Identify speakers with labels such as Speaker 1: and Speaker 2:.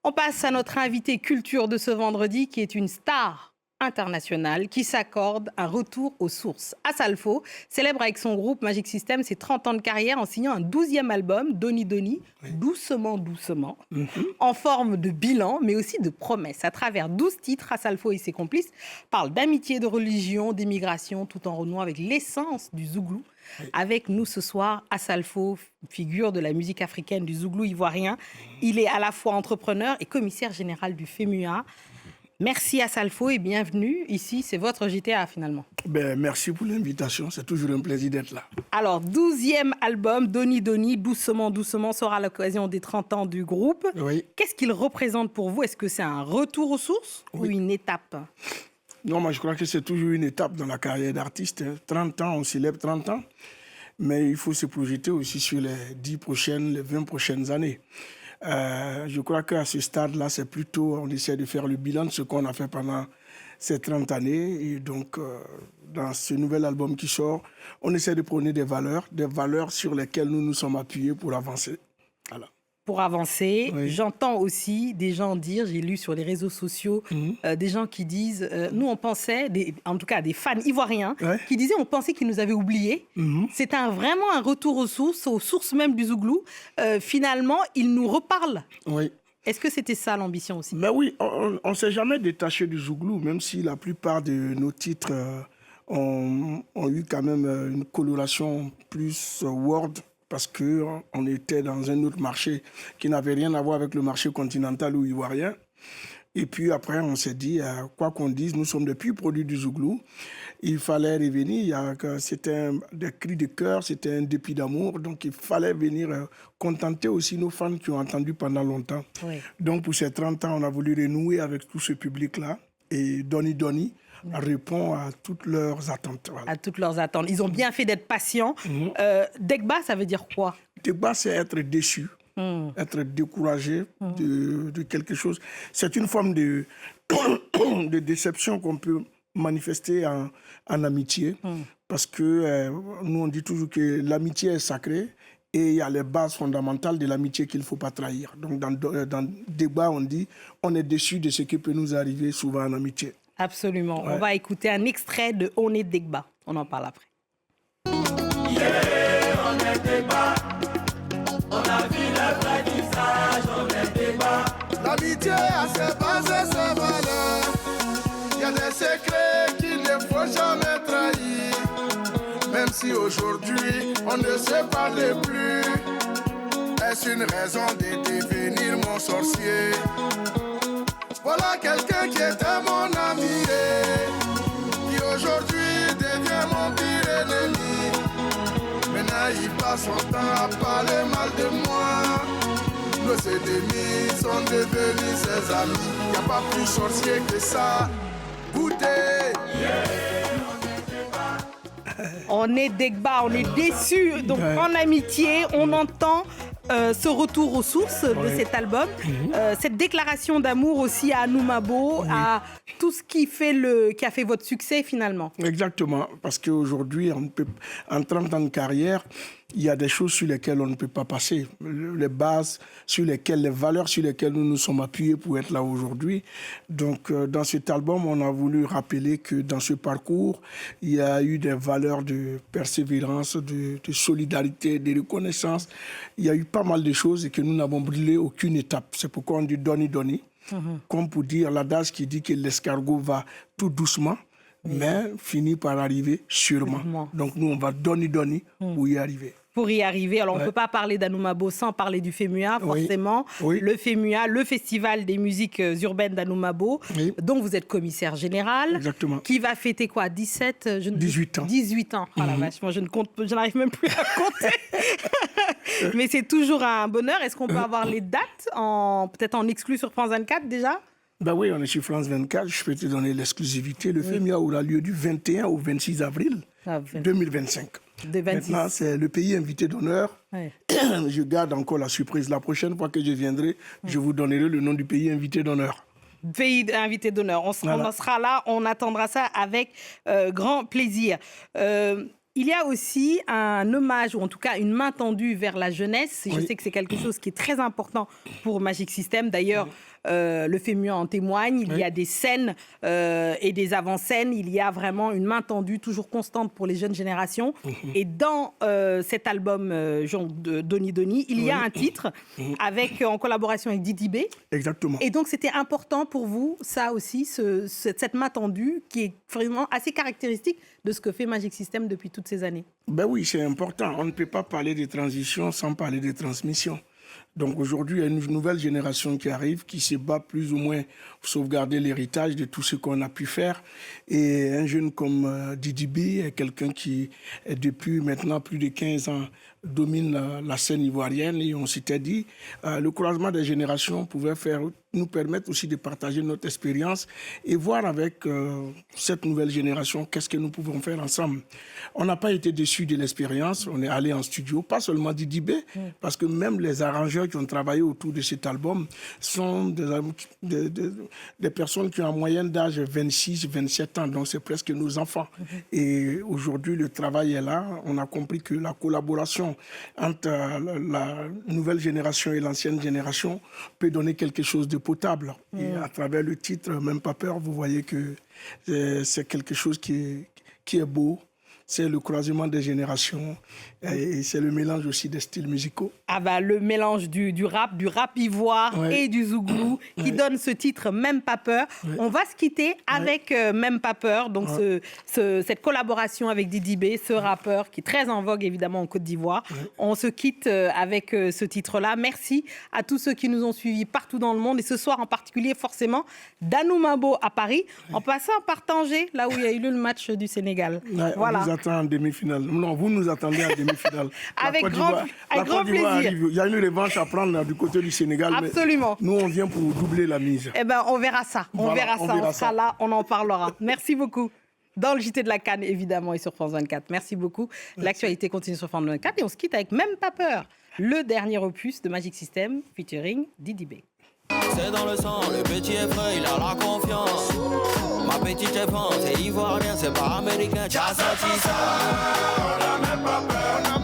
Speaker 1: On passe à notre invité culture de ce vendredi qui est une star internationale qui s'accorde un retour aux sources. Asalfo célèbre avec son groupe Magic System ses 30 ans de carrière en signant un 12e album, Doni Doni, doucement, doucement, en forme de bilan, mais aussi de promesses. À travers 12 titres, Asalfo et ses complices parlent d'amitié, de religion, d'immigration, tout en renouant avec l'essence du zouglou. Avec nous ce soir, Asalfo, figure de la musique africaine du zouglou ivoirien. Il est à la fois entrepreneur et commissaire général du FEMUA. Merci Asalfo et bienvenue. Ici, c'est votre JTA finalement.
Speaker 2: Merci pour l'invitation, c'est toujours un plaisir d'être là.
Speaker 1: Alors, 12e album, Doni Doni, doucement, doucement, sera à l'occasion des 30 ans du groupe.
Speaker 2: Oui.
Speaker 1: Qu'est-ce qu'il représente pour vous? Est-ce que c'est un retour aux sources ou une étape?
Speaker 2: Non, moi je crois que c'est toujours une étape dans la carrière d'artiste. 30 ans, on célèbre 30 ans, mais il faut se projeter aussi sur les 10 prochaines, les 20 prochaines années. Je crois qu'à ce stade-là, c'est plutôt, on essaie de faire le bilan de ce qu'on a fait pendant ces 30 années. Et donc, dans ce nouvel album qui sort, on essaie de prôner des valeurs sur lesquelles nous nous sommes appuyés pour avancer. Voilà.
Speaker 1: Pour avancer, j'entends aussi des gens dire, j'ai lu sur les réseaux sociaux, des gens qui disent, nous on pensait, en tout cas des fans ivoiriens, qui disaient on pensait qu'ils nous avaient oubliés. C'est vraiment un retour aux sources même du zouglou. Finalement, ils nous reparlent.
Speaker 2: Oui.
Speaker 1: Est-ce que c'était ça l'ambition aussi?
Speaker 2: Ben oui, on ne s'est jamais détaché du zouglou, même si la plupart de nos titres ont eu quand même une coloration plus world, parce qu'on était dans un autre marché qui n'avait rien à voir avec le marché continental ou ivoirien. Et puis après, on s'est dit, quoi qu'on dise, nous sommes des purs produits du zouglou. Il fallait revenir, c'était des cris de cœur, c'était un dépit d'amour. Donc il fallait venir contenter aussi nos fans qui ont entendu pendant longtemps. Oui. Donc pour ces 30 ans, on a voulu renouer avec tout ce public-là. Et Doni Doni répond à toutes leurs attentes. Voilà.
Speaker 1: À toutes leurs attentes. Ils ont bien fait d'être patients. Degba, ça veut dire quoi?
Speaker 2: Degba, c'est être déçu, être découragé de quelque chose. C'est une forme de déception qu'on peut manifester en amitié. Parce que nous, on dit toujours que l'amitié est sacrée. Et il y a les bases fondamentales de l'amitié qu'il ne faut pas trahir. Donc dans Degba, on dit on est déçu de ce qui peut nous arriver souvent en amitié.
Speaker 1: Absolument. On va écouter un extrait de On est Degba. On en parle après.
Speaker 3: On est Degba. On a vu le vrai visage. On est Degba. L'amitié a ses bases et ses valeurs. Il y a des secrets qu'il ne faut jamais trahir. Même si aujourd'hui on ne se parle plus, est-ce une raison de devenir mon sorcier? Voilà quelqu'un qui était mon ami, qui aujourd'hui devient mon pire ennemi. Maintenant il passe son temps à parler mal de moi. Nos ennemis sont devenus ses amis. Il n'y a pas plus sorcier que ça. Goûtez.
Speaker 1: On est Degba, on est déçus. Donc en amitié, on entend ce retour aux sources de cet album, cette déclaration d'amour aussi à Anoumabo, à tout ce qui a fait votre succès finalement.
Speaker 2: Exactement, parce qu'aujourd'hui, en 30 ans de carrière, il y a des choses sur lesquelles on ne peut pas passer. Les bases, les valeurs sur lesquelles nous nous sommes appuyés pour être là aujourd'hui. Donc, dans cet album, on a voulu rappeler que dans ce parcours, il y a eu des valeurs de persévérance, de solidarité, de reconnaissance. Il y a eu pas mal de choses et que nous n'avons brûlé aucune étape. C'est pourquoi on dit Doni Doni, comme pour dire l'adage qui dit que l'escargot va tout doucement, mais finit par arriver sûrement. Donc nous, on va Doni Doni pour y arriver.
Speaker 1: Pour y arriver, alors on ne peut pas parler d'Anoumabo sans parler du FEMUA, forcément. Le FEMUA, le Festival des musiques urbaines d'Anoumabo, dont vous êtes commissaire général.
Speaker 2: Exactement.
Speaker 1: Qui va fêter quoi? 18 ans. 18 ans. Oh la vache, moi je n'arrive même plus à compter. Mais c'est toujours un bonheur. Est-ce qu'on peut avoir les dates, peut-être en exclu sur France 24 déjà?
Speaker 2: Ben oui, on est sur France 24. Je peux te donner l'exclusivité. Le FEMUA aura lieu du 21 au 26 avril 2025. Maintenant, c'est le pays invité d'honneur. Je garde encore la surprise. La prochaine fois que je viendrai, je vous donnerai le nom du pays invité d'honneur.
Speaker 1: Pays invité d'honneur. On sera là, on attendra ça avec grand plaisir. Il y a aussi un hommage, ou en tout cas une main tendue vers la jeunesse. Je sais que c'est quelque chose qui est très important pour Magic System. D'ailleurs, le FEMUA en témoigne. Il y a des scènes et des avant-scènes. Il y a vraiment une main tendue, toujours constante pour les jeunes générations. Et dans cet album de Doni Doni, il y a un titre en collaboration avec Didi B.
Speaker 2: Exactement.
Speaker 1: Et donc, c'était important pour vous, ça aussi, cette main tendue qui est vraiment assez caractéristique de ce que fait Magic System depuis toutes ces années.
Speaker 2: Ben oui, c'est important. On ne peut pas parler de transition sans parler de transmission. Donc aujourd'hui, il y a une nouvelle génération qui arrive, qui se bat plus ou moins pour sauvegarder l'héritage de tout ce qu'on a pu faire. Et un jeune comme Didi B est quelqu'un qui, depuis maintenant plus de 15 ans, domine la scène ivoirienne. Et on s'était dit, le croisement des générations pouvait nous permettre aussi de partager notre expérience et voir avec cette nouvelle génération qu'est-ce que nous pouvons faire ensemble. On n'a pas été déçus de l'expérience. On est allé en studio, pas seulement Didi B, parce que même les arrangeurs qui ont travaillé autour de cet album sont des personnes qui ont en moyenne d'âge 26, 27 ans. Donc c'est presque nos enfants. Et aujourd'hui, le travail est là. On a compris que la collaboration entre la nouvelle génération et l'ancienne génération peut donner quelque chose de potable. Et à travers le titre, Même pas peur, vous voyez que c'est quelque chose qui est beau. C'est le croisement des générations et c'est le mélange aussi des styles musicaux.
Speaker 1: Ah bah, le mélange du rap ivoire et du zouglou qui donne ce titre Même pas peur. On va se quitter avec Même pas peur, donc cette collaboration avec Didi B, ce rappeur qui est très en vogue évidemment en Côte d'Ivoire. On se quitte avec ce titre-là. Merci à tous ceux qui nous ont suivis partout dans le monde et ce soir en particulier forcément d'Anoumabo à Paris, en passant par Tanger, là où il y a eu le match du Sénégal.
Speaker 2: Voilà. On vous attend en demi-finale. Non, vous nous attendez en demi-finale.
Speaker 1: Avec grand plaisir.
Speaker 2: Il y a une revanche à prendre du côté du Sénégal.
Speaker 1: Absolument.
Speaker 2: Mais nous, on vient pour doubler la mise.
Speaker 1: Eh ben, on verra ça. On sera là, on en parlera. Merci beaucoup. Dans le JT de la Cannes, évidemment, et sur France 24. Merci beaucoup. L'actualité continue sur France 24 et on se quitte avec Même pas peur, le dernier opus de Magic System featuring Didi B.
Speaker 4: C'est dans le sang, le petit est frais, il a la confiance. Ma petite est France, c'est ivoirien, c'est pas américain. T'as senti ça?
Speaker 3: On n'a même pas peur.